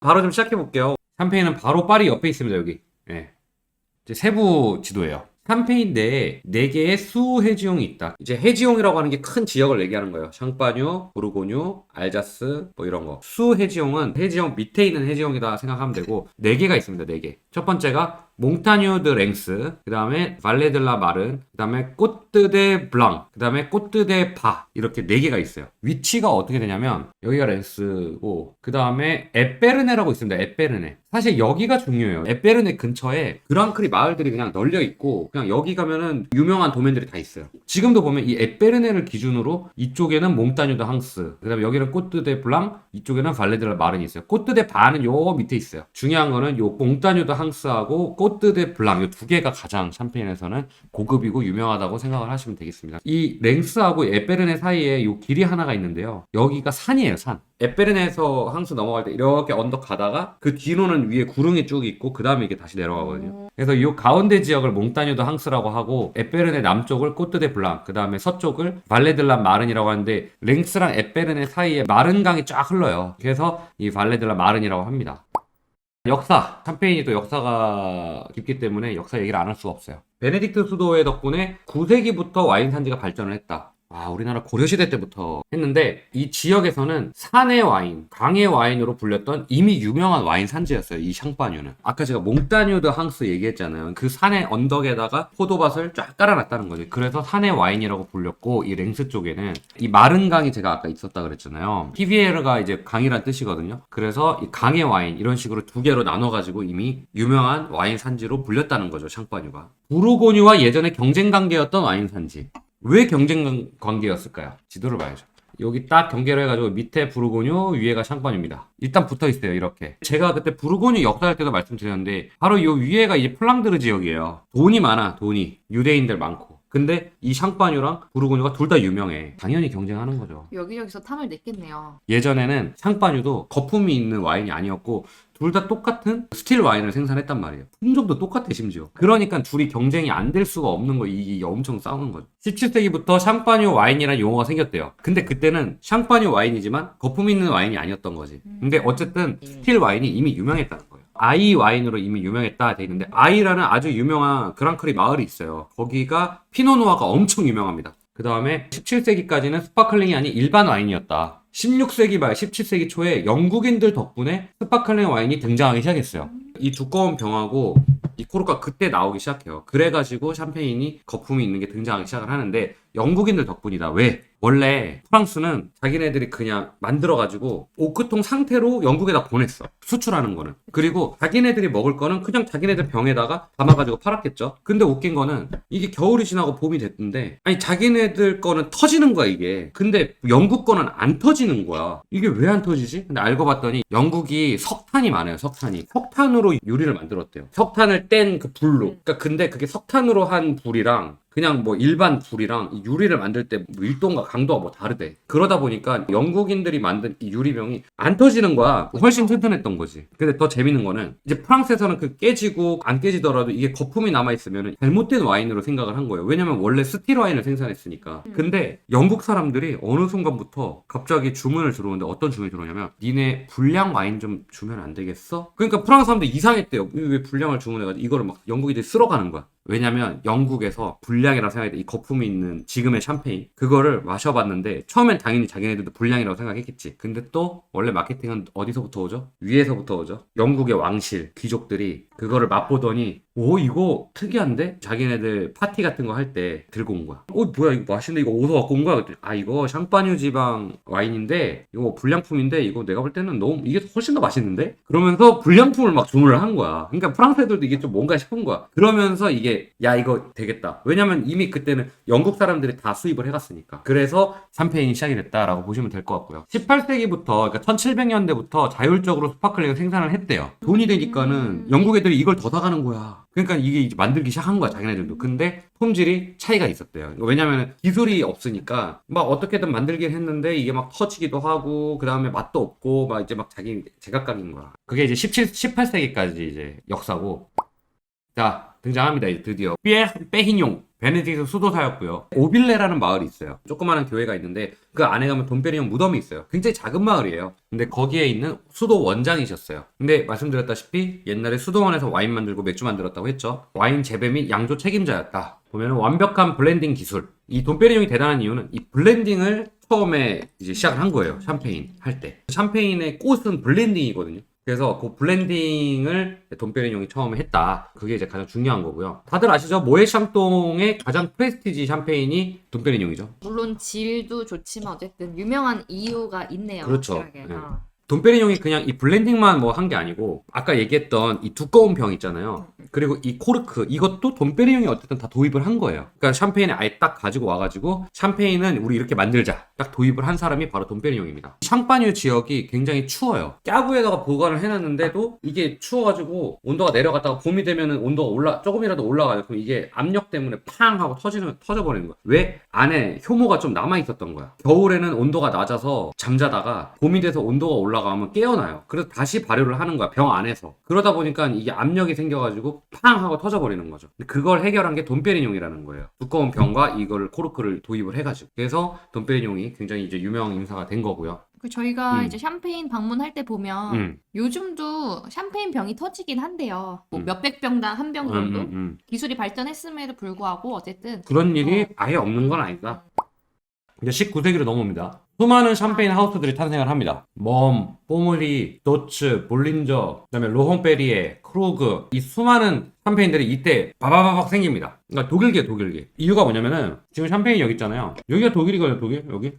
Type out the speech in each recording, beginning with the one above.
바로 좀 시작해 볼게요. 샴페인은 바로 파리 옆에 있습니다, 여기. 예. 이제 세부 지도예요. 샴페인 내에 4개의 수 해지용이 있다. 이제 해지용이라고 하는 게 큰 지역을 얘기하는 거예요. 샹파뉴, 부르고뉴, 알자스 뭐 이런 거. 수 해지용은 해지용 밑에 있는 해지용이다 생각하면 되고 4개가 있습니다. 4개. 첫 번째가 몽타뉴 드 랭스, 그 다음에 발레들라 마른, 그 다음에 꼬뜨 데 블랑, 그 다음에 꼬뜨 데 바, 이렇게 4개가 있어요. 위치가 어떻게 되냐면 여기가 랭스고 그 다음에 에페르네라고 있습니다. 에페르네. 사실 여기가 중요해요. 에페르네 근처에 그랑크리 마을들이 그냥 널려 있고 그냥 여기 가면은 유명한 도면들이 다 있어요. 지금도 보면 이 에페르네를 기준으로 이쪽에는 몽타뉴 드 항스, 그 다음에 여기는 꼬뜨 데 블랑, 이쪽에는 발레들라 마른이 있어요. 꼬뜨 데 바는 요 밑에 있어요. 중요한 거는 요 몽타뉴 드 항스하고 꼬뜨 데 블랑 요 2개가 가장 샴페인에서는 고급이고 유명하다고 생각을 하시면 되겠습니다. 이 랭스하고 에페르네 사이에 요 길이 하나가 있는데요. 여기가 산이에요, 산. 에페르네에서 항스 넘어갈 때 이렇게 언덕 가다가 그 뒤로는 위에 구릉이 쭉 있고 그 다음에 이게 다시 내려가거든요. 그래서 이 가운데 지역을 몽타뉴드 항스라고 하고 에페르네 남쪽을 꼬뜨데 블랑, 그 다음에 서쪽을 발레들란 마른이라고 하는데 랭스랑 에페르네 사이에 마른 강이 쫙 흘러요. 그래서 이 발레들란 마른이라고 합니다. 역사. 샴페인이 또 역사가 깊기 때문에 역사 얘기를 안 할 수가 없어요. 베네딕트 수도의 덕분에 9세기부터 와인 산지가 발전을 했다. 우리나라 고려시대 때부터 했는데 이 지역에서는 산의 와인, 강의 와인으로 불렸던 이미 유명한 와인 산지였어요. 이 샹파뉴는. 아까 제가 몽타뉴드 항스 얘기했잖아요. 그 산의 언덕에다가 포도밭을 쫙 깔아놨다는 거죠. 그래서 산의 와인이라고 불렸고 이 랭스 쪽에는 이 마른 강이 제가 아까 있었다 그랬잖아요. 피비에르가 이제 강이란 뜻이거든요. 그래서 이 강의 와인 이런 식으로 2개로 나눠가지고 이미 유명한 와인 산지로 불렸다는 거죠. 샹파뉴가. 부르고뉴와 예전에 경쟁 관계였던 와인 산지. 왜 경쟁 관계였을까요? 지도를 봐야죠. 여기 딱 경계를 해가지고 밑에 부르고뉴, 위에가 샹파뉴입니다. 일단 붙어 있어요, 이렇게. 제가 그때 부르고뉴 역사할 때도 말씀드렸는데 바로 이 위에가 이제 플랑드르 지역이에요. 돈이 많아, 돈이. 유대인들 많고. 근데 이 샹파뉴랑 부르고뉴가 둘 다 유명해. 당연히 경쟁하는 거죠. 여기저기서 탐을 냈겠네요. 예전에는 샹파뉴도 거품이 있는 와인이 아니었고 둘 다 똑같은 스틸 와인을 생산했단 말이에요. 품종도 똑같아 심지어. 그러니까 둘이 경쟁이 안 될 수가 없는 거 이게 엄청 싸우는 거죠. 17세기부터 샹파뉴 와인이라는 용어가 생겼대요. 근데 그때는 샹파뉴 와인이지만 거품 있는 와인이 아니었던 거지. 근데 어쨌든 스틸 와인이 이미 유명했다는 거예요. 아이 와인으로 이미 유명했다 돼 있는데 아이라는 아주 유명한 그랑크리 마을이 있어요. 거기가 피노누아가 엄청 유명합니다. 그 다음에 17세기까지는 스파클링이 아닌 일반 와인이었다. 16세기 말 17세기 초에 영국인들 덕분에 스파클링 와인이 등장하기 시작했어요. 이 두꺼운 병하고 이 코르가 그때 나오기 시작해요. 그래가지고 샴페인이 거품이 있는 게 등장하기 시작을 하는데 영국인들 덕분이다. 왜? 원래 프랑스는 자기네들이 그냥 만들어가지고 오크통 상태로 영국에다 보냈어. 수출하는 거는. 그리고 자기네들이 먹을 거는 그냥 자기네들 병에다가 담아가지고 팔았겠죠. 근데 웃긴 거는 이게 겨울이 지나고 봄이 됐는데 아니 자기네들 거는 터지는 거야 이게. 근데 영국 거는 안 터지는 거야. 이게 왜 안 터지지? 근데 알고 봤더니 영국이 석탄이 많아요. 석탄이. 석탄으로 유리를 만들었대요. 석탄을 뗀 그 불로. 그러니까 근데 그게 석탄으로 한 불이랑 그냥 뭐 일반 불이랑 이 유리를 만들 때 밀도가 강도가 뭐 다르대. 그러다 보니까 영국인들이 만든 이 유리병이 안 터지는 거야. 훨씬 튼튼했던 거지. 근데 더 재밌는 거는 이제 프랑스에서는 그 깨지고 안 깨지더라도 이게 거품이 남아있으면 잘못된 와인으로 생각을 한 거예요. 왜냐면 원래 스틸 와인을 생산했으니까. 근데 영국 사람들이 어느 순간부터 갑자기 주문을 들어오는데 어떤 주문이 들어오냐면 니네 불량 와인 좀 주면 안 되겠어? 그러니까 프랑스 사람들이 이상했대요. 왜 불량을 주문해가지고 이거를 막 영국인들이 쓸어가는 거야. 왜냐면 영국에서 불량이라고 생각했대. 이 거품이 있는 지금의 샴페인 그거를 마셔봤는데 처음엔 당연히 자기네들도 불량이라고 생각했겠지. 근데 또 원래 마케팅은 어디서부터 오죠? 위에서부터 오죠. 영국의 왕실 귀족들이 그거를 맛보더니 오 이거 특이한데? 자기네들 파티 같은 거 할 때 들고 온 거야. 뭐야 이거 맛있는데 이거 어디서 갖고 온 거야? 그랬더니 이거 샹파뉴 지방 와인인데 이거 불량품인데 이거 내가 볼 때는 너무 이게 훨씬 더 맛있는데? 그러면서 불량품을 막 주문을 한 거야. 그러니까 프랑스 애들도 이게 좀 뭔가 싶은 거야. 그러면서 이게 야 이거 되겠다. 왜냐면 이미 그때는 영국 사람들이 다 수입을 해갔으니까. 그래서 샴페인이 시작이 됐다라고 보시면 될 것 같고요. 18세기부터 그러니까 1700년대부터 자율적으로 스파클링을 생산을 했대요. 돈이 되니까는 영국 애들이 이걸 더 사가는 거야. 그러니까 이게 이제 만들기 시작한 거야 자기네들도. 근데 품질이 차이가 있었대요. 왜냐면 기술이 없으니까 막 어떻게든 만들긴 했는데 이게 막 터지기도 하고 그 다음에 맛도 없고 막 이제 막 자기 제각각인 거야. 그게 이제 18세기까지 이제 역사고. 자 등장합니다. 이제 드디어 피에르 빼히뇽 베네딕트 수도사였고요. 오빌레라는 마을이 있어요. 조그마한 교회가 있는데 그 안에 가면 돈페리뇽 무덤이 있어요. 굉장히 작은 마을이에요. 근데 거기에 있는 수도 원장이셨어요. 근데 말씀드렸다시피 옛날에 수도원에서 와인 만들고 맥주 만들었다고 했죠. 와인 재배 및 양조 책임자였다. 보면 완벽한 블렌딩 기술. 이 돈페리뇽이 대단한 이유는 이 블렌딩을 처음에 이제 시작을 한 거예요. 샴페인 할 때. 샴페인의 꽃은 블렌딩이거든요. 그래서 그 블렌딩을 돈페리뇽이 처음에 했다. 그게 이제 가장 중요한 거고요. 다들 아시죠? 모에샹똥의 가장 프레스티지 샴페인이 돈페리뇽이죠. 물론 질도 좋지만 어쨌든 유명한 이유가 있네요. 그렇죠. 확실하게. 네. 돈페리뇽이 그냥 이 블렌딩만 뭐 한 게 아니고 아까 얘기했던 이 두꺼운 병 있잖아요. 그리고 이 코르크 이것도 돈페리뇽이 어쨌든 다 도입을 한 거예요. 그러니까 샴페인을 아예 딱 가지고 와가지고 샴페인은 우리 이렇게 만들자 딱 도입을 한 사람이 바로 돈페리뇽입니다. 샹파뉴 지역이 굉장히 추워요. 까부에다가 보관을 해놨는데도 이게 추워가지고 온도가 내려갔다가 봄이 되면은 온도가 조금이라도 올라가요. 그럼 이게 압력 때문에 팡 하고 터져버리는 거야. 왜? 안에 효모가 좀 남아있었던 거야. 겨울에는 온도가 낮아서 잠자다가 봄이 돼서 온도가 올라가면 깨어나요. 그래서 다시 발효를 하는 거야. 병 안에서. 그러다 보니까 이게 압력이 생겨가지고 팡 하고 터져버리는 거죠. 근데 그걸 해결한 게 돈페리뇽이라는 거예요. 두꺼운 병과 이걸 코르크를 도입을 해가지고. 그래서 돈페리뇽이 굉장히 이제 유명 인사가 된 거고요. 그 저희가 이제 샴페인 방문할 때 보면 요즘도 샴페인 병이 터지긴 한대요. 뭐 몇백 병당 한 병 정도? 기술이 발전했음에도 불구하고 어쨌든 그런 일이 아예 없는 건 아니다. 이제 19세기로 넘어옵니다. 수많은 샴페인 하우스들이 탄생을 합니다. 멈, 뽀물리, 도츠, 볼린저, 그다음에 로홍페리에, 크루그 이 수많은 샴페인들이 이때 바바바박 생깁니다. 그러니까 독일계. 이유가 뭐냐면은 지금 샴페인 여기 있잖아요. 여기가 독일이거든요. 독일 여기.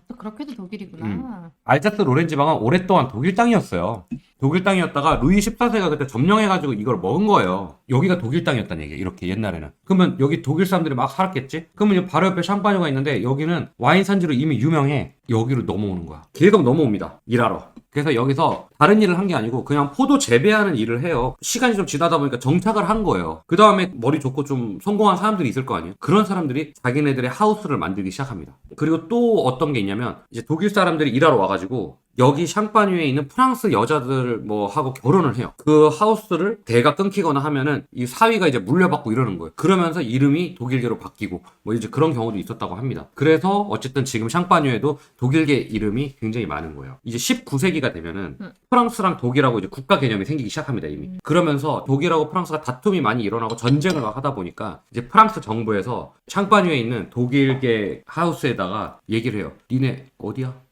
또 그렇게도 독일이구나. 알자스 로렌 지방은 오랫동안 독일 땅이었어요. 독일 땅이었다가 루이 14세가 그때 점령해가지고 이걸 먹은 거예요. 여기가 독일 땅이었다는 얘기예요. 이렇게 옛날에는. 그러면 여기 독일 사람들이 막 살았겠지? 그러면 바로 옆에 샴파뉴가 있는데 여기는 와인 산지로 이미 유명해. 여기로 넘어오는 거야. 계속 넘어옵니다. 일하러. 그래서 여기서 다른 일을 한 게 아니고 그냥 포도 재배하는 일을 해요. 시간이 좀 지나다 보니까 정착을 한 거예요. 그 다음에 머리 좋고 좀 성공한 사람들이 있을 거 아니에요. 그런 사람들이 자기네들의 하우스를 만들기 시작합니다. 그리고 또 어떤 게 있냐면 이제 독일 사람들이 일하러 와가지고 여기 샹파뉴에 있는 프랑스 여자들 뭐 하고 결혼을 해요. 그 하우스를 대가 끊기거나 하면은 이 사위가 이제 물려받고 이러는 거예요. 그러면서 이름이 독일계로 바뀌고 뭐 이제 그런 경우도 있었다고 합니다. 그래서 어쨌든 지금 샹파뉴에도 독일계 이름이 굉장히 많은 거예요. 이제 19세기가 되면은 프랑스랑 독일하고 이제 국가 개념이 생기기 시작합니다, 이미. 그러면서 독일하고 프랑스가 다툼이 많이 일어나고 전쟁을 막 하다 보니까 이제 프랑스 정부에서 샹파뉴에 있는 독일계 하우스에다가 얘기를 해요. 니네 어디야?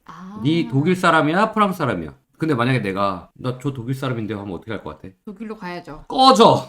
니 독일 사람이야? 프랑스 사람이야? 근데 만약에 내가 나 저 독일 사람인데 하면 어떻게 할 것 같아? 독일로 가야죠. 꺼져!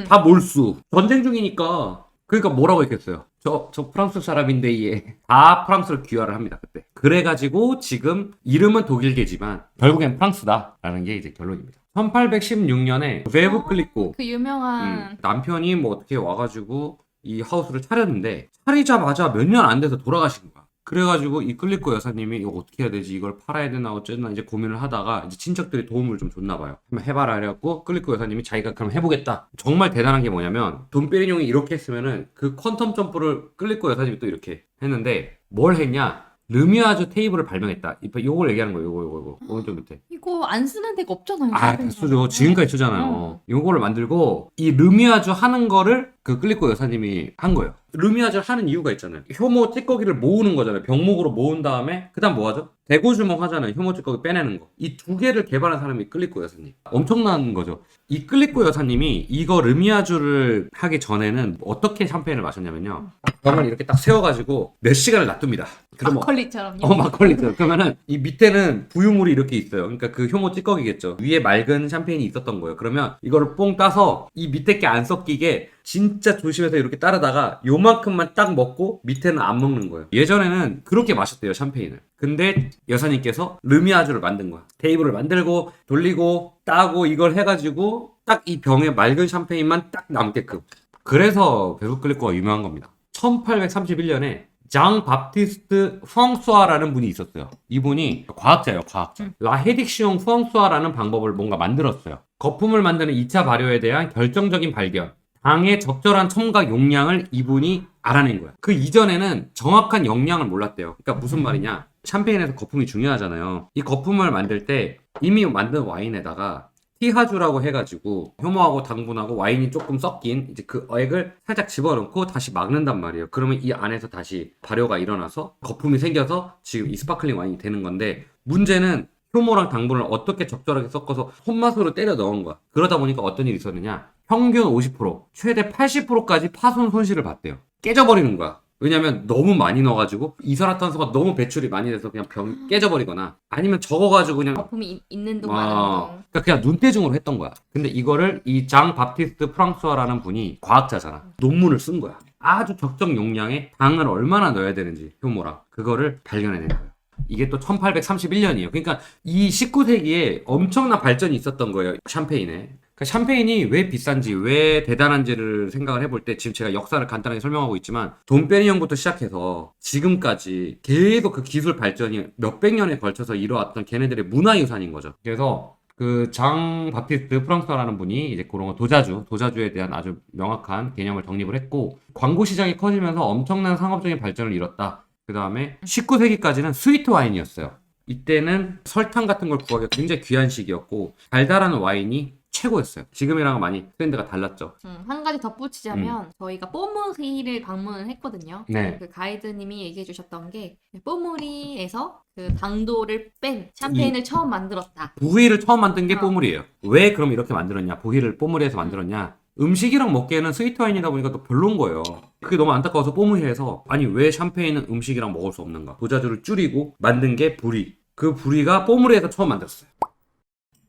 다 몰수. 전쟁 중이니까. 그러니까 뭐라고 했겠어요? 저 프랑스 사람인데 얘. 다 프랑스를 귀화를 합니다, 그때. 그래가지고 지금 이름은 독일계지만 결국엔 프랑스다라는 게 이제 결론입니다. 1816년에 베브 클리코 그 유명한 남편이 뭐 어떻게 와가지고 이 하우스를 차렸는데 차리자마자 몇 년 안 돼서 돌아가신 거야. 그래가지고 이 클리코 여사님이 이거 어떻게 해야 되지? 이걸 팔아야 되나 어쩌나 이제 고민을 하다가 이제 친척들이 도움을 좀 줬나 봐요. 한번 해봐라 해갖고 클리코 여사님이 자기가 그럼 해보겠다. 정말 대단한 게 뭐냐면 돈페리뇽이 이렇게 했으면은 그 퀀텀 점프를 클리코 여사님이 또 이렇게 했는데 뭘 했냐? 르미아주 테이블을 발명했다. 요걸 얘기하는 거예요. 요거. 오른쪽 밑에. 이거 안 쓰는 데가 없잖아요. 다 쓰죠. 지금까지 쓰잖아요. 요거를 만들고 이 르미아주 하는 거를 그 클리코 여사님이 한 거예요. 르미아주를 하는 이유가 있잖아요. 효모 찌꺼기를 모으는 거잖아요. 병목으로 모은 다음에 그다음 뭐 하죠? 대고주먹 하잖아요. 효모 찌꺼기 빼내는 거. 이 두 개를 개발한 사람이 클리코 여사님. 엄청난 거죠. 이 클리코 여사님이 이거 르미아주를 하기 전에는 어떻게 샴페인을 마셨냐면요. 병을 이렇게 딱 세워가지고 몇 시간을 놔둡니다. 그러면 막걸리처럼요? 막걸리죠. 그러면은 이 밑에는 부유물이 이렇게 있어요. 그러니까 그 효모 찌꺼기겠죠. 위에 맑은 샴페인이 있었던 거예요. 그러면 이거를 뽕 따서 이 밑에 게 안 섞이게 진짜 조심해서 이렇게 따르다가 요만큼만 딱 먹고 밑에는 안 먹는 거예요. 예전에는 그렇게 마셨대요, 샴페인을. 근데 여사님께서 르미아주를 만든 거야. 테이블을 만들고 돌리고 따고 이걸 해가지고 딱 이 병에 맑은 샴페인만 딱 남게끔. 그래서 베브클리코가 유명한 겁니다. 1831년에 장 바프티스트 후앙수아라는 분이 있었어요. 이분이 과학자예요, 과학자. 라헤딕시옹 후앙수아라는 방법을 뭔가 만들었어요. 거품을 만드는 2차 발효에 대한 결정적인 발견. 당의 적절한 첨가 용량을 이분이 알아낸 거야. 그 이전에는 정확한 용량을 몰랐대요. 그러니까 무슨 말이냐? 샴페인에서 거품이 중요하잖아요. 이 거품을 만들 때 이미 만든 와인에다가 티하주라고 해가지고 효모하고 당분하고 와인이 조금 섞인 이제 그 액을 살짝 집어넣고 다시 막는단 말이에요. 그러면 이 안에서 다시 발효가 일어나서 거품이 생겨서 지금 이 스파클링 와인이 되는 건데, 문제는 효모랑 당분을 어떻게 적절하게 섞어서 손맛으로 때려 넣은 거야. 그러다 보니까 어떤 일이 있었느냐, 평균 50%, 최대 80%까지 파손 손실을 봤대요. 깨져버리는 거야. 왜냐면 너무 많이 넣어가지고 이산화탄소가 너무 배출이 많이 돼서 그냥 병이 깨져버리거나, 아니면 적어가지고 그냥 거품이 있는 동 마는 동. 그러니까 그냥 눈대중으로 했던 거야. 근데 이거를 이 장 바티스트 프랑스와라는 분이 과학자잖아. 논문을 쓴 거야. 아주 적정 용량의 당을 얼마나 넣어야 되는지, 효모랑 그거를 발견해낸 거예요. 이게 또 1831년이에요. 그러니까 이 19세기에 엄청난 발전이 있었던 거예요, 샴페인에. 그러니까 샴페인이 왜 비싼지, 왜 대단한지를 생각을 해볼 때, 지금 제가 역사를 간단하게 설명하고 있지만 돈페리뇽부터 시작해서 지금까지 계속 그 기술 발전이 몇백 년에 걸쳐서 이뤄왔던 걔네들의 문화유산인 거죠. 그래서 그 장 바티스트 프랑스와라는 분이 이제 그런 거 도자주에 대한 아주 명확한 개념을 정립을 했고, 광고 시장이 커지면서 엄청난 상업적인 발전을 이뤘다. 그 다음에 19세기까지는 스위트 와인이었어요. 이때는 설탕 같은 걸 구하기가 굉장히 귀한 시기였고, 달달한 와인이 최고였어요. 지금이랑은 많이 트렌드가 달랐죠. 한 가지 덧붙이자면 저희가 뽀무리를 방문을 했거든요. 네. 그 가이드님이 얘기해 주셨던 게 뽀무리에서 그 당도를 뺀 샴페인을 처음 만들었다. 보히를 처음 만든 게 어. 뽀무리예요. 왜 그럼 이렇게 만들었냐? 보히를 뽀무리에서 만들었냐? 음식이랑 먹기에는 스위트 와인이다 보니까 또 별론 거예요. 그게 너무 안타까워서 뽀무리에서, 아니 왜 샴페인은 음식이랑 먹을 수 없는가? 도자주를 줄이고 만든 게 보리. 그 보리가 뽀무리에서 처음 만들었어요.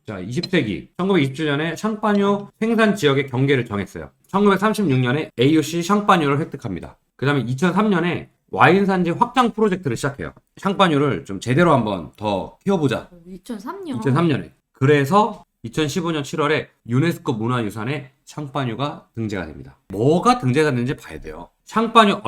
자, 20세기 1927년에 샹파뉴 생산 지역의 경계를 정했어요. 1936년에 AOC 샹파뉴를 획득합니다. 그 다음에 2003년에 와인 산지 확장 프로젝트를 시작해요. 샹파뉴를 좀 제대로 한번 더 키워보자. 2003년. 2003년에. 그래서 2015년 7월에 유네스코 문화유산에 샹파뉴가 등재가 됩니다. 뭐가 등재가 되는지 봐야 돼요. 샹파뉴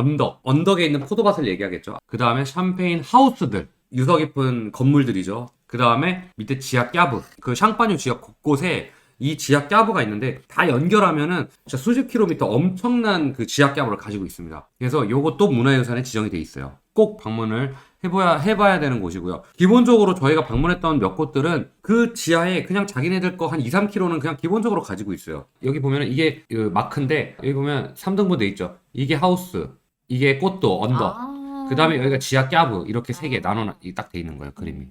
언덕에 있는 포도밭을 얘기하겠죠. 그 다음에 샴페인 하우스들, 유서 깊은 건물들이죠. 그 다음에 밑에 지하 꺄브, 그 샹파뉴 지역 곳곳에 이 지하 꺄브가 있는데, 다 연결하면은 진짜 수십 킬로미터 엄청난 그 지하 꺄브를 가지고 있습니다. 그래서 요것도 문화유산에 지정이 돼 있어요. 꼭 방문을 해봐야 되는 곳이고요. 기본적으로 저희가 방문했던 몇 곳들은 그 지하에 그냥 자기네들 거 한 2, 3km는 그냥 기본적으로 가지고 있어요. 여기 보면은 이게 그 마크인데, 여기 보면 3등분 돼 있죠. 이게 하우스, 이게 꽃도, 언덕. 그 다음에 여기가 지하 꺄브, 이렇게 세 개 나눠 딱 돼 있는 거예요, 그림이.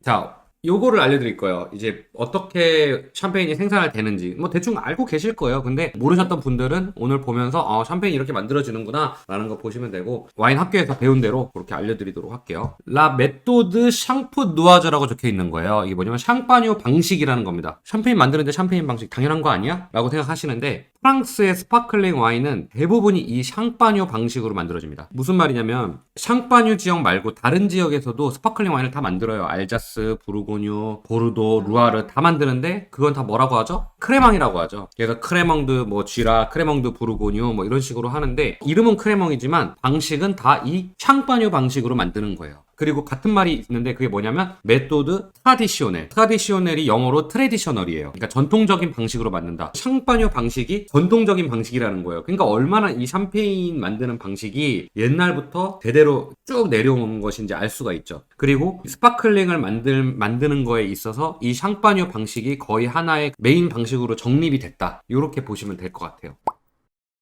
자, 요거를 알려드릴 거예요. 이제 어떻게 샴페인이 생산을 되는지 뭐 대충 알고 계실 거예요. 근데 모르셨던 분들은 오늘 보면서 샴페인이 이렇게 만들어지는구나 라는 거 보시면 되고, 와인 학교에서 배운 대로 그렇게 알려드리도록 할게요. 라 메토드 샹푸 누아즈라고 적혀 있는 거예요. 이게 뭐냐면 샹파뉴 방식이라는 겁니다. 샴페인 만드는데 샴페인 방식 당연한 거 아니야? 라고 생각하시는데, 프랑스의 스파클링 와인은 대부분이 이 샹파뉴 방식으로 만들어집니다. 무슨 말이냐면 샹파뉴 지역 말고 다른 지역에서도 스파클링 와인을 다 만들어요. 알자스, 부르고뉴, 보르도, 루아르 다 만드는데, 그건 다 뭐라고 하죠? 크레망이라고 하죠. 그래서 크레망드 뭐 쥐라, 크레망드 부르고뉴 뭐 이런 식으로 하는데, 이름은 크레망이지만 방식은 다 이 샹파뉴 방식으로 만드는 거예요. 그리고 같은 말이 있는데, 그게 뭐냐면 메토드 트라디시오넬이 영어로 트레디셔널이에요. 그러니까 전통적인 방식으로 만든다. 샹파뉴 방식이 전통적인 방식이라는 거예요. 그러니까 얼마나 이 샴페인 만드는 방식이 옛날부터 대대로 쭉 내려오는 것인지 알 수가 있죠. 그리고 스파클링을 만드는 거에 있어서 이 샹파뉴 방식이 거의 하나의 메인 방식으로 정립이 됐다. 이렇게 보시면 될 것 같아요.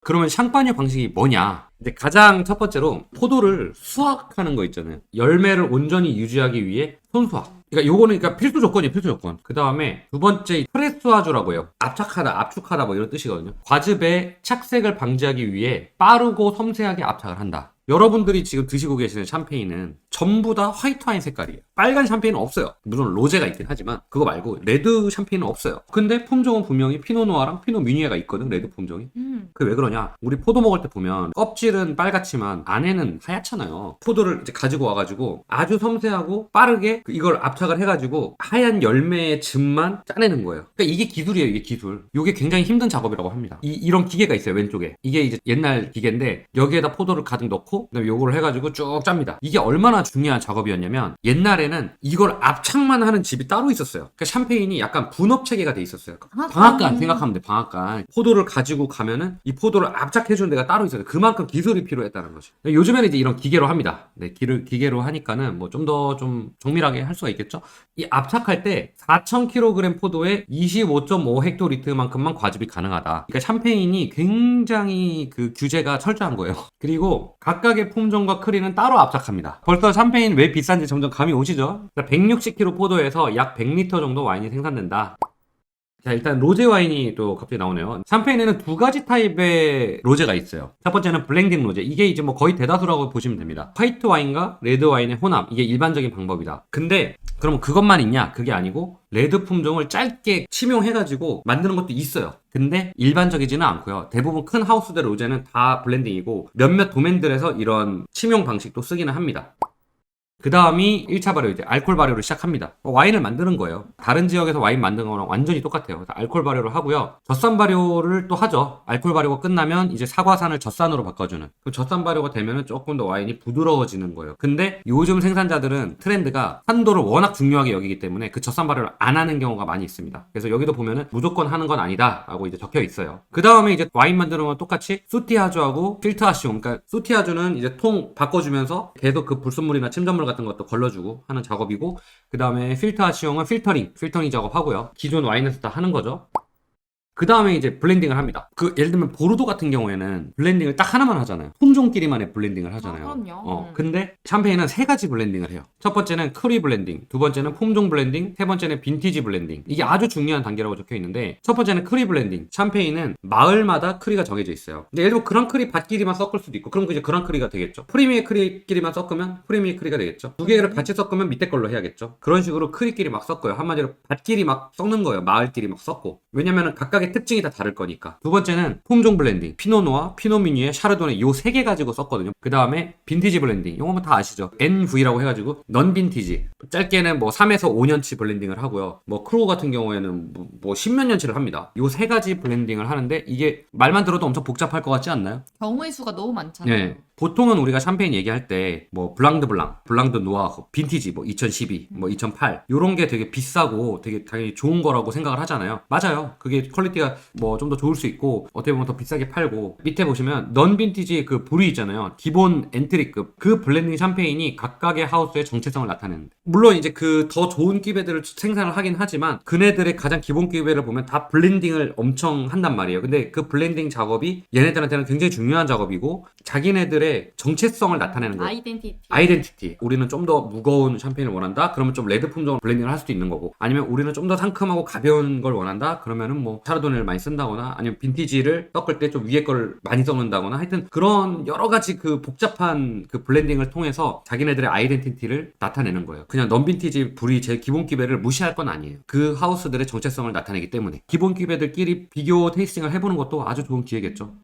그러면 샹파뉴 방식이 뭐냐? 이제 가장 첫 번째로 포도를 수확하는 거 있잖아요. 열매를 온전히 유지하기 위해 손수확. 그러니까 요거는 그러니까 필수 조건이에요, 필수 조건. 그 다음에 두 번째 프레스와주라고 해요. 압축하다 뭐 이런 뜻이거든요. 과즙의 착색을 방지하기 위해 빠르고 섬세하게 압착을 한다. 여러분들이 지금 드시고 계시는 샴페인은 전부 다 화이트 와인 색깔이에요. 빨간 샴페인은 없어요. 물론 로제가 있긴 하지만 그거 말고 레드 샴페인은 없어요. 근데 품종은 분명히 피노누아랑 피노 뮤니에가 있거든, 레드 품종이. 그게 왜 그러냐? 우리 포도 먹을 때 보면 껍질은 빨갛지만 안에는 하얗잖아요. 포도를 이제 가지고 와가지고 아주 섬세하고 빠르게 이걸 압착을 해가지고 하얀 열매의 즙만 짜내는 거예요. 그러니까 이게 기술이에요, 이게 기술. 이게 굉장히 힘든 작업이라고 합니다. 이런 기계가 있어요, 왼쪽에. 이게 이제 옛날 기계인데, 여기에다 포도를 가득 넣고 그다음에 요거를 해가지고 쭉 짭니다. 이게 얼마나 얼마나 중요한 작업이었냐면 옛날에는 이걸 압착만 하는 집이 따로 있었어요. 그러니까 샴페인이 약간 분업 체계가 돼 있었어요. 방앗간 생각하면 돼. 방앗간. 포도를 가지고 가면은 이 포도를 압착해주는 데가 따로 있어요. 그만큼 기술이 필요했다는 거죠. 요즘에는 이제 이런 기계로 합니다. 네, 기계로 하니까는 뭐 좀 더 좀 정밀하게 할 수가 있겠죠. 이 압착할 때 4,000kg 포도에 25.5헥토리트만큼만 과즙이 가능하다. 그러니까 샴페인이 굉장히 그 규제가 철저한 거예요. 그리고 각각의 품종과 크리는 따로 압착합니다. 벌써 샴페인 왜 비싼지 점점 감이 오시죠? 160kg 포도에서 약 100리터 정도 와인이 생산된다. 자, 일단 로제 와인이 또 갑자기 나오네요. 샴페인에는 두 가지 타입의 로제가 있어요. 첫 번째는 블렌딩 로제. 이게 이제 뭐 거의 대다수라고 보시면 됩니다. 화이트 와인과 레드 와인의 혼합. 이게 일반적인 방법이다. 근데 그러면 그것만 있냐? 그게 아니고 레드 품종을 짧게 침용해가지고 만드는 것도 있어요. 근데 일반적이지는 않고요. 대부분 큰 하우스들 로제는 다 블렌딩이고 몇몇 도면들에서 이런 침용 방식도 쓰기는 합니다. 그 다음이 1차 발효, 이제 알코올 발효를 시작합니다. 와인을 만드는 거예요. 다른 지역에서 와인 만드는 거랑 완전히 똑같아요. 알코올 발효를 하고요. 젖산 발효를 또 하죠. 알코올 발효가 끝나면 이제 사과산을 젖산으로 바꿔주는. 그 젖산 발효가 되면은 조금 더 와인이 부드러워지는 거예요. 근데 요즘 생산자들은 트렌드가 산도를 워낙 중요하게 여기기 때문에 그 젖산 발효를 안 하는 경우가 많이 있습니다. 그래서 여기도 보면은 무조건 하는 건 아니다 라고 이제 적혀 있어요. 그 다음에 이제 와인 만드는 건 똑같이 수티하주하고 필트하시움. 그러니까 수티하주는 이제 통 바꿔주면서 계속 그 불순물이나 침전물 같은 것도 걸러주고 하는 작업이고, 그 다음에 필터하시용은 필터링 작업하고요. 기존 와인에서 다 하는 거죠. 그 다음에 이제 블렌딩을 합니다. 예를 들면 보르도 같은 경우에는 블렌딩을 딱 하나만 하잖아요. 품종끼리만의 블렌딩을 하잖아요. 그럼요. 근데 샴페인은 세 가지 블렌딩을 해요. 첫 번째는 크리 블렌딩, 두 번째는 품종 블렌딩, 세 번째는 빈티지 블렌딩. 이게 아주 중요한 단계라고 적혀 있는데, 첫 번째는 크리 블렌딩. 샴페인은 마을마다 크리가 정해져 있어요. 근데 예를 들어 그랑크리 밭끼리만 섞을 수도 있고, 그럼 그게 그랑크리가 되겠죠. 프리미의 크리끼리만 섞으면 프리미의 크리가 되겠죠. 두 개를 같이 섞으면 밑에 걸로 해야겠죠. 그런 식으로 크리끼리 막 섞어요. 한마디로 밭끼리 막 섞는 거예요. 마을끼리 막 섞고. 왜냐면은 각각의 특징이 다 다를 거니까. 두 번째는 품종 블렌딩. 피노누아, 피노미뉴에 샤르도네 요 세 개 가지고 썼거든요. 그 다음에 빈티지 블렌딩. 이거 뭐 다 아시죠? NV라고 해가지고 넌 빈티지. 짧게는 뭐 3에서 5년치 블렌딩을 하고요. 뭐 크로우 같은 경우에는 뭐 10몇 년치를 합니다. 요 세 가지 블렌딩을 하는데 이게 말만 들어도 엄청 복잡할 것 같지 않나요? 경우의 수가 너무 많잖아요. 네. 보통은 우리가 샴페인 얘기할 때 뭐 블랑 드 블랑, 블랑 드 노아, 빈티지 뭐 2012, 뭐 2008 요런 게 되게 비싸고 되게 당연히 좋은 거라고 생각을 하잖아요. 맞아요. 그게 퀄리티가 뭐 좀 더 좋을 수 있고 어떻게 보면 더 비싸게 팔고, 밑에 보시면 넌 빈티지 그 불이 있잖아요. 기본 엔트리급 그 블렌딩 샴페인이 각각의 하우스의 정체성을 나타내는데, 물론 이제 그 더 좋은 끼배들을 생산을 하긴 하지만 그네들의 가장 기본 끼배를 보면 다 블렌딩을 엄청 한단 말이에요. 근데 그 블렌딩 작업이 얘네들한테는 굉장히 중요한 작업이고 자기네들의 정체성을 나타내는 거예요. 아이덴티티. 우리는 좀 더 무거운 샴페인을 원한다? 그러면 좀 레드 품종을 블렌딩을 할 수도 있는 거고, 아니면 우리는 좀 더 상큼하고 가벼운 걸 원한다? 그러면은 뭐 샤르도네를 많이 쓴다거나, 아니면 빈티지를 섞을 때 좀 위에 걸 많이 섞는다거나, 하여튼 그런 여러 가지 그 복잡한 그 블렌딩을 통해서 자기네들의 아이덴티티를 나타내는 거예요. 그냥 넌 빈티지 불이 제 기본 기배를 무시할 건 아니에요. 그 하우스들의 정체성을 나타내기 때문에 기본 기배들끼리 비교 테이스팅을 해보는 것도 아주 좋은 기회겠죠.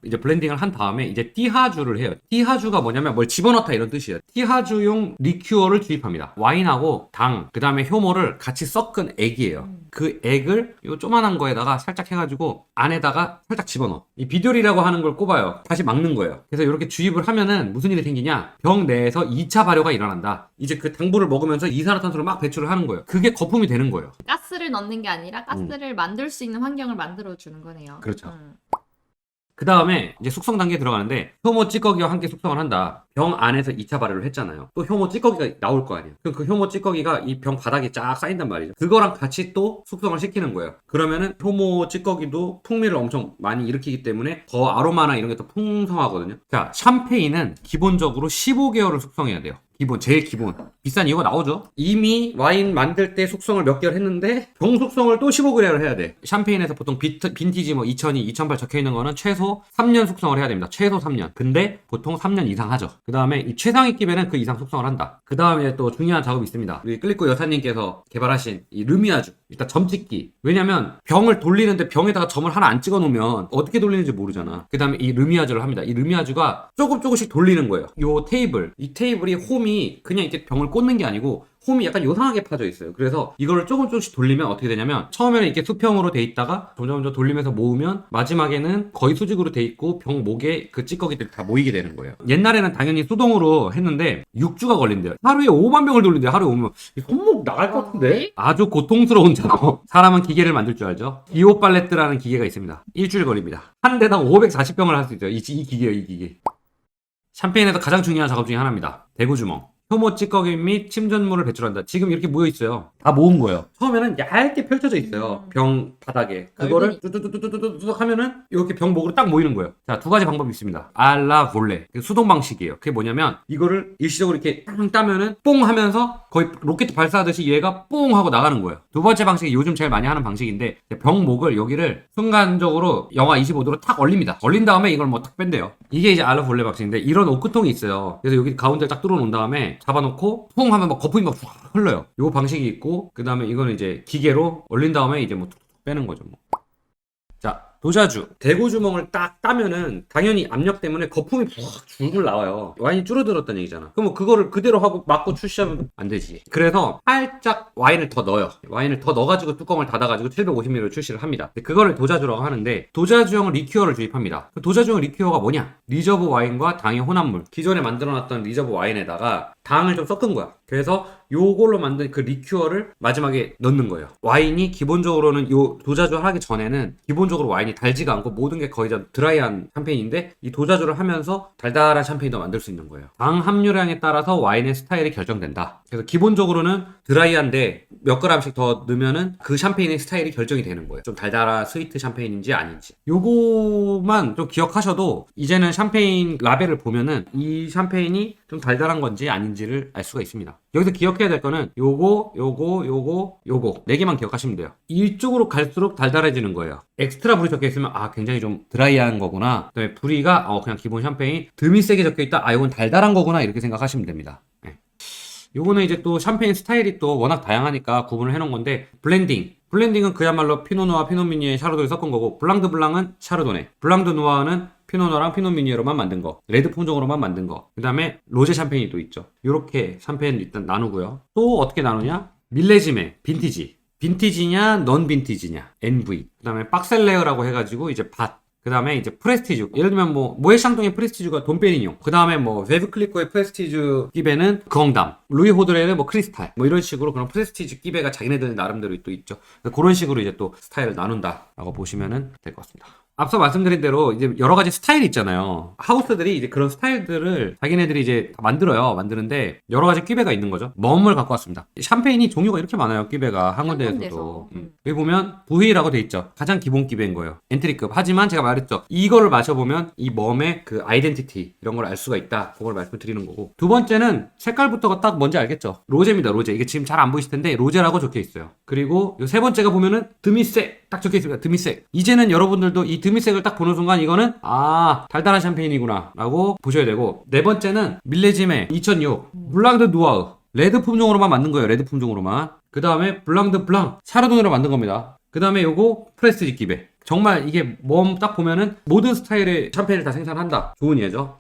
이제 블렌딩을 한 다음에 이제 띠하주를 해요. 띠하주가 뭐냐면 뭘 집어넣다 이런 뜻이에요. 띠하주용 리큐어를 주입합니다. 와인하고 당, 그 다음에 효모를 같이 섞은 액이에요. 그 액을 요 조만한 거에다가 살짝 해가지고 안에다가 살짝 집어넣어. 이 비듈이라고 하는 걸 꼽아요. 다시 막는 거예요. 그래서 이렇게 주입을 하면은 무슨 일이 생기냐? 병 내에서 2차 발효가 일어난다. 이제 그 당분을 먹으면서 이산화탄소를 막 배출을 하는 거예요. 그게 거품이 되는 거예요. 가스를 넣는 게 아니라 가스를 만들 수 있는 환경을 만들어주는 거네요. 그렇죠. 그 다음에 이제 숙성 단계에 들어가는데, 효모 찌꺼기와 함께 숙성을 한다. 병 안에서 2차 발효를 했잖아요. 또 효모 찌꺼기가 나올 거 아니에요. 그럼 그 효모 찌꺼기가 이 병 바닥에 쫙 쌓인단 말이죠. 그거랑 같이 또 숙성을 시키는 거예요. 그러면은 효모 찌꺼기도 풍미를 엄청 많이 일으키기 때문에 더 아로마나 이런 게 더 풍성하거든요. 자, 샴페인은 기본적으로 15개월을 숙성해야 돼요. 제일 기본. 비싼 이유가 나오죠. 이미 와인 만들 때 숙성을 몇 개월 했는데 병 숙성을 또 15개월을 해야 돼. 샴페인에서 보통 빈티지 뭐 2002, 2008 적혀있는 거는 최소 3년 숙성을 해야 됩니다. 최소 3년. 근데 보통 3년 이상 하죠. 그 다음에 이 최상위 급에는 그 이상 숙성을 한다. 그 다음에 또 중요한 작업이 있습니다. 우리 끌리코 여사님께서 개발하신 이 르미아주. 일단 점 찍기. 왜냐면 병을 돌리는데 병에다가 점을 하나 안 찍어 놓으면 어떻게 돌리는지 모르잖아. 그 다음에 이 르미아주를 합니다. 이 르미아주가 조금씩 돌리는 거예요. 이 테이블이 홈이 그냥 이렇게 병을 꽂는 게 아니고 홈이 약간 요상하게 파져 있어요. 그래서 이거를 조금씩 돌리면 어떻게 되냐면 처음에는 이렇게 수평으로 돼 있다가 점점 돌리면서 모으면 마지막에는 거의 수직으로 돼 있고 병 목에 그 찌꺼기들이 다 모이게 되는 거예요. 옛날에는 당연히 수동으로 했는데 6주가 걸린대요. 하루에 5만 병을 돌린대요. 하루에 5만. 손목 나갈 것 같은데? 아주 고통스러운 작업. 사람은 기계를 만들 줄 알죠? 기호팔레트라는 기계가 있습니다. 일주일 걸립니다. 한 대당 540병을 할 수 있어요. 이 기계요, 이 기계. 샴페인에서 가장 중요한 작업 중에 하나입니다. 대구주먹. 효모 찌꺼기 및 침전물을 배출한다. 지금 이렇게 모여 있어요. 다 모은 거예요. 처음에는 얇게 펼쳐져 있어요. 병 바닥에. 그거를 뚜뚜뚜뚜뚜뚜 하면은 이렇게 병 목으로 딱 모이는 거예요. 자, 두 가지 방법이 있습니다. 알라 볼레. 수동 방식이에요. 그게 뭐냐면 이거를 일시적으로 이렇게 땅 따면은 뽕 하면서 거의 로켓 발사하듯이 얘가 뽕 하고 나가는 거예요. 두 번째 방식이 요즘 제일 많이 하는 방식인데 병 목을 여기를 순간적으로 영하 25도로 탁 얼립니다. 얼린 다음에 이걸 뭐 탁 뺀대요. 이게 이제 알라 볼레 방식인데 이런 오크통이 있어요. 그래서 여기 가운데를 딱 뚫어 놓은 다음에 잡아놓고 퐁 하면 막 거품이 막 흘러요. 요 방식이 있고 그 다음에 이거는 이제 기계로 얼린 다음에 이제 뭐 툭툭 빼는 거죠. 뭐. 자, 도자주. 대구주먹을 딱 따면은 당연히 압력 때문에 거품이 푹 줄줄 나와요. 와인이 줄어들었다는 얘기잖아. 그럼 그거를 그대로 하고 막고 출시하면 안 되지. 그래서 살짝 와인을 더 넣어요. 와인을 더 넣어가지고 뚜껑을 닫아가지고 750ml 그거를 출시를 합니다. 그거를 도자주라고 하는데 도자주형 리큐어를 주입합니다. 그 도자주형 리큐어가 뭐냐? 리저브 와인과 당의 혼합물. 기존에 만들어놨던 리저브 와인에다가 당을 좀 섞은 거야. 그래서 요걸로 만든 그 리큐어를 마지막에 넣는 거예요. 와인이 기본적으로는 요 도자주를 하기 전에는 기본적으로 와인이 달지가 않고 모든 게 거의 다 드라이한 샴페인인데 이 도자주를 하면서 달달한 샴페인도 만들 수 있는 거예요. 당 함유량에 따라서 와인의 스타일이 결정된다. 그래서 기본적으로는 드라이한데 몇 그램씩 더 넣으면은 그 샴페인의 스타일이 결정이 되는 거예요. 좀 달달한 스위트 샴페인인지 아닌지. 요거만 좀 기억하셔도 이제는 샴페인 라벨을 보면은 이 샴페인이 좀 달달한 건지 아닌지를 알 수가 있습니다. 여기서 기억해야 될 거는 요거 4개만 기억하시면 돼요. 이쪽으로 갈수록 달달해지는 거예요. 엑스트라 불이 적혀 있으면 아 굉장히 좀 드라이한 거구나. 그다음에 불이가 그냥 기본 샴페인 듬이 세게 적혀 있다. 아 이건 달달한 거구나 이렇게 생각하시면 됩니다. 네. 요거는 이제 또 샴페인 스타일이 또 워낙 다양하니까 구분을 해놓은 건데 블렌딩은 그야말로 피노누아, 피노미니에 샤르도를 섞은 거고 블랑드 블랑은 샤르도네, 블랑드 누아는 피노누아랑 피노미니에로만 만든 거, 레드 품종으로만 만든 거, 그 다음에 로제 샴페인이 또 있죠. 요렇게 샴페인 일단 나누고요. 또 어떻게 나누냐? 밀레짐에 빈티지냐 넌 빈티지냐 NV, 그 다음에 박셀레어라고 해가지고 이제 밭, 그 다음에 이제 프레스티주. 예를 들면 뭐 모에샹동의 프레스티주가 돈페리뇽, 그 다음에 뭐 베브클리코의 프레스티주 끼베는 긍담, 루이 호드레는 뭐 크리스탈, 뭐 이런 식으로 그런 프레스티주 끼베가 자기네들 나름대로 또 있죠. 그런 식으로 이제 또 스타일을 나눈다라고 보시면은 될 것 같습니다. 앞서 말씀드린 대로 이제 여러 가지 스타일이 있잖아요. 하우스들이 이제 그런 스타일들을 자기네들이 이제 만드는데 여러 가지 끼배가 있는 거죠. 멈을 갖고 왔습니다. 샴페인이 종류가 이렇게 많아요. 끼배가 한 군데에서도. 여기 보면 부휘라고 돼 있죠. 가장 기본 끼배인 거예요. 엔트리급. 하지만 제가 말했죠. 이거를 마셔보면 이 멈의 그 아이덴티티 이런 걸 알 수가 있다. 그걸 말씀드리는 거고. 두 번째는 색깔부터가 딱 뭔지 알겠죠. 로제입니다. 로제. 이게 지금 잘 안 보이실 텐데 로제라고 적혀 있어요. 그리고 이 세 번째가 보면은 드미색 딱 적혀 있습니다. 드미색. 이제는 여러분들도 이 드미색을 딱 보는 순간 이거는 달달한 샴페인이구나 라고 보셔야 되고, 네 번째는 밀레짐의 2006 블랑드 누아흐 레드 품종으로만 만든 거예요. 레드 품종으로만. 그 다음에 블랑드 블랑 샤르도네로 만든 겁니다. 그 다음에 요거 프레스티지 끼베. 정말 이게 딱 보면은 모든 스타일의 샴페인을 다 생산한다. 좋은 예죠.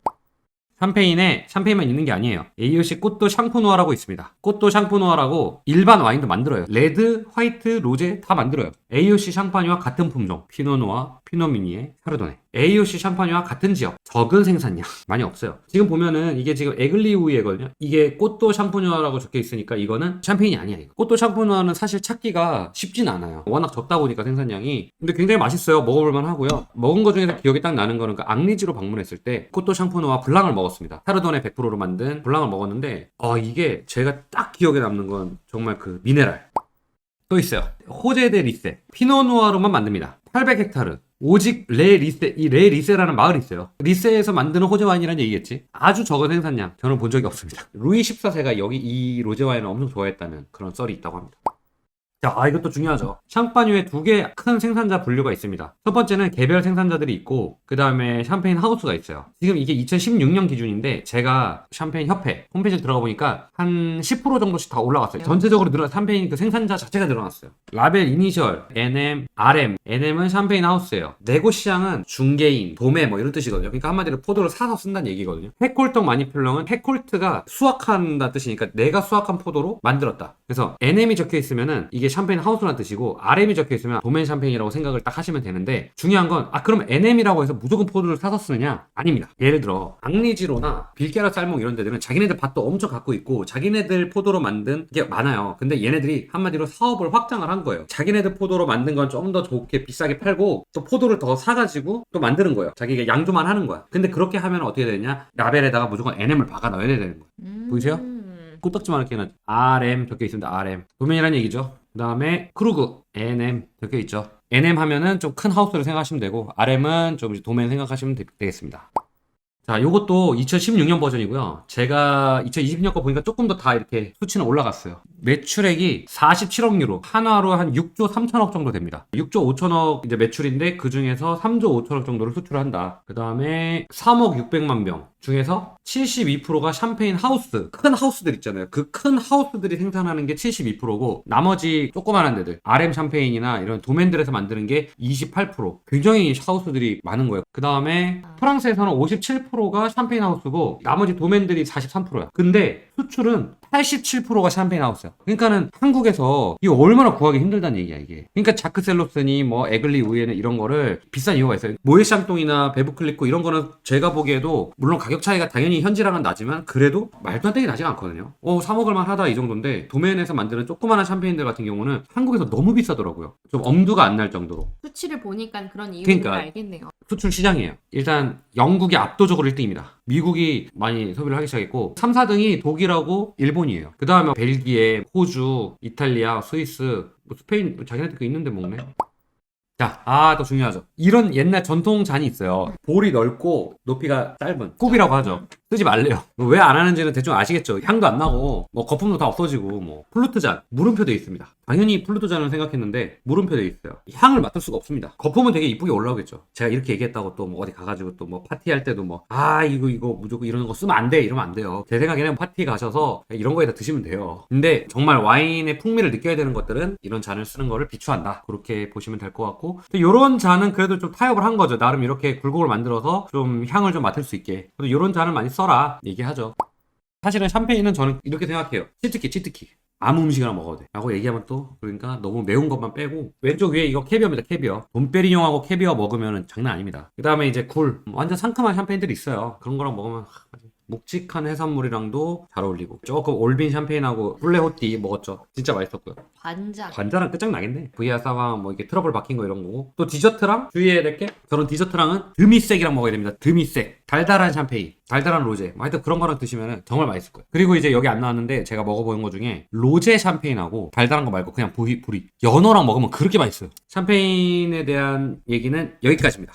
샴페인만 있는 게 아니에요. AOC 꽃도 샹푸누아라고 있습니다. 꽃도 샹푸누아라고 일반 와인도 만들어요. 레드, 화이트, 로제 다 만들어요. AOC 샹파뉴와 같은 품종, 피노누아, 피노미니에, 샤르도네. AOC 샴파뉴와 같은 지역, 적은 생산량 많이 없어요. 지금 보면은 이게 지금 에글리우이거든요. 이게 꽃도 샹푸누아라고 적혀 있으니까 이거는 샴페인이 아니야. 이거. 꽃도 샹푸누아는 사실 찾기가 쉽진 않아요. 워낙 적다 보니까 생산량이. 근데 굉장히 맛있어요. 먹어볼만 하고요. 먹은 거 중에서 기억이 딱 나는 거는 그 앙리지로 방문했을 때 꽃도 샹푸누아 블랑을 먹었습니다. 샤르도네 100%로 만든 블랑을 먹었는데 이게 제가 딱 기억에 남는 건 정말 그 미네랄. 또 있어요. 호제데 리세. 피노누아로만 만듭니다. 800헥타르. 오직 이 레 리세라는 마을이 있어요. 리세에서 만드는 호제 와인이라는 얘기겠지. 아주 적은 생산량. 저는 본 적이 없습니다. 루이 14세가 이 로제 와인을 엄청 좋아했다는 그런 썰이 있다고 합니다. 자, 이것도 중요하죠. 샹파뉴에 두 개 큰 생산자 분류가 있습니다. 첫 번째는 개별 생산자들이 있고, 그 다음에 샴페인 하우스가 있어요. 지금 이게 2016년 기준인데, 제가 샴페인 협회 홈페이지에 들어가 보니까 한 10% 정도씩 다 올라갔어요. 전체적으로 샴페인 그 생산자 자체가 늘어났어요. 라벨 이니셜, NM, RM. NM은 샴페인 하우스예요. 네고 시장은 중개인, 도매 뭐 이런 뜻이거든요. 그러니까 한마디로 포도를 사서 쓴다는 얘기거든요. 헤콜떡 마니필렁은 헤콜트가 수확한다 뜻이니까 내가 수확한 포도로 만들었다. 그래서 NM이 적혀 있으면은 이게 샴페인 하우스라는 뜻이고, RM이 적혀 있으면 도메인 샴페인이라고 생각을 딱 하시면 되는데, 중요한 건 그럼 NM이라고 해서 무조건 포도를 사서 쓰느냐? 아닙니다. 예를 들어 앙리지로나 빌게라 쌀몽 이런 데들은 자기네들 밭도 엄청 갖고 있고 자기네들 포도로 만든 게 많아요. 근데 얘네들이 한마디로 사업을 확장을 한 거예요. 자기네들 포도로 만든 건 좀 더 좋게 비싸게 팔고 또 포도를 더 사가지고 또 만드는 거예요. 자기가 양조만 하는 거야. 근데 그렇게 하면 어떻게 되냐? 라벨에다가 무조건 NM을 박아 넣어야 되는 거예요. 보이세요? 꼬딱지만 이렇게는 RM 적혀 있습니다. RM. 도면이란 얘기죠. 그 다음에 크루그 NM 적혀 있죠. NM 하면은 좀 큰 하우스를 생각하시면 되고, RM은 좀 이제 도메인 생각하시면 되겠습니다. 자, 요것도 2016년 버전이고요. 제가 2020년 거 보니까 조금 더 다 이렇게 수치는 올라갔어요. 매출액이 47억 유로, 한화로 한 6조 3천억 정도 됩니다. 6조 5천억 이제 매출인데 그 중에서 3조 5천억 정도를 수출한다. 그 다음에 3억 600만 병 중에서 72%가 샴페인 하우스, 큰 하우스들 있잖아요. 그 큰 하우스들이 생산하는 게 72%고 나머지 조그만한 데들, RM 샴페인이나 이런 도맨들에서 만드는 게 28%. 굉장히 하우스들이 많은 거예요. 그 다음에 프랑스에서는 57%가 샴페인 하우스고 나머지 도맨들이 43%야. 근데 수출은 87%가 샴페인 하우스야. 그러니까는 한국에서 이거 얼마나 구하기 힘들다는 얘기야, 이게. 그러니까 자크셀로스니 뭐 에글리 우에는 이런 거를 비싼 이유가 있어요. 모에샹똥이나 베브클리코 이런 거는 제가 보기에도 물론 가격 차이가 당연히 현지랑은 나지만 그래도 말도 안 되게 나지가 않거든요. 사 먹을만 하다 이 정도인데 도메인에서 만드는 조그마한 샴페인들 같은 경우는 한국에서 너무 비싸더라고요. 좀 엄두가 안 날 정도로. 수치를 보니까 그런 이유를 그러니까. 알겠네요. 수출 시장이에요. 일단 영국이 압도적으로 1등입니다. 미국이 많이 소비를 하기 시작했고 3, 4등이 독일하고 일본이에요. 그 다음에 벨기에, 호주, 이탈리아, 스위스, 스페인 자기네들 거 있는데 먹네. 자, 또 중요하죠. 이런 옛날 전통 잔이 있어요. 볼이 넓고 높이가 짧은 굽이라고 하죠. 쓰지 말래요. 왜 안 하는지는 대충 아시겠죠. 향도 안 나고 뭐 거품도 다 없어지고 뭐 플루트 잔 물음표 돼 있습니다. 당연히 플루트 잔을 생각했는데 물음표 돼 있어요. 향을 맡을 수가 없습니다. 거품은 되게 이쁘게 올라오겠죠. 제가 이렇게 얘기했다고 또 뭐 어디 가가지고 또 뭐 파티할 때도 뭐 이거 무조건 이런 거 쓰면 안 돼 이러면 안 돼요. 제 생각에는 파티 가셔서 이런 거에다 드시면 돼요. 근데 정말 와인의 풍미를 느껴야 되는 것들은 이런 잔을 쓰는 거를 비추한다. 그렇게 보시면 될 것 같고, 이런 잔은 그래도 좀 타협을 한 거죠. 나름 이렇게 굴곡을 만들어서 좀 향을 좀 맡을 수 있게. 그래도 이런 잔을 많이 써라 얘기하죠. 사실은 샴페인은 저는 이렇게 생각해요. 치트키 아무 음식이나 먹어도 돼 라고 얘기하면 또 그러니까 너무 매운 것만 빼고, 왼쪽 위에 이거 캐비어입니다. 캐비어. 돈페리뇽하고 캐비어 먹으면 장난 아닙니다. 그 다음에 이제 굴, 완전 상큼한 샴페인들이 있어요. 그런 거랑 먹으면 묵직한 해산물이랑도 잘 어울리고, 조금 올빈 샴페인하고 플레호띠 먹었죠. 진짜 맛있었고요. 관자랑 끝장나겠네. 브이아 사방 뭐 이렇게 트러블 박힌 거 이런 거고, 또 디저트랑 주의해야 될 게, 저는 디저트랑은 드미색이랑 먹어야 됩니다. 드미색. 달달한 샴페인, 달달한 로제, 하여튼 그런 거랑 드시면 정말 맛있을 거예요. 그리고 이제 여기 안 나왔는데 제가 먹어본 거 중에 로제 샴페인하고 달달한 거 말고 그냥 보리 연어랑 먹으면 그렇게 맛있어요. 샴페인에 대한 얘기는 여기까지입니다.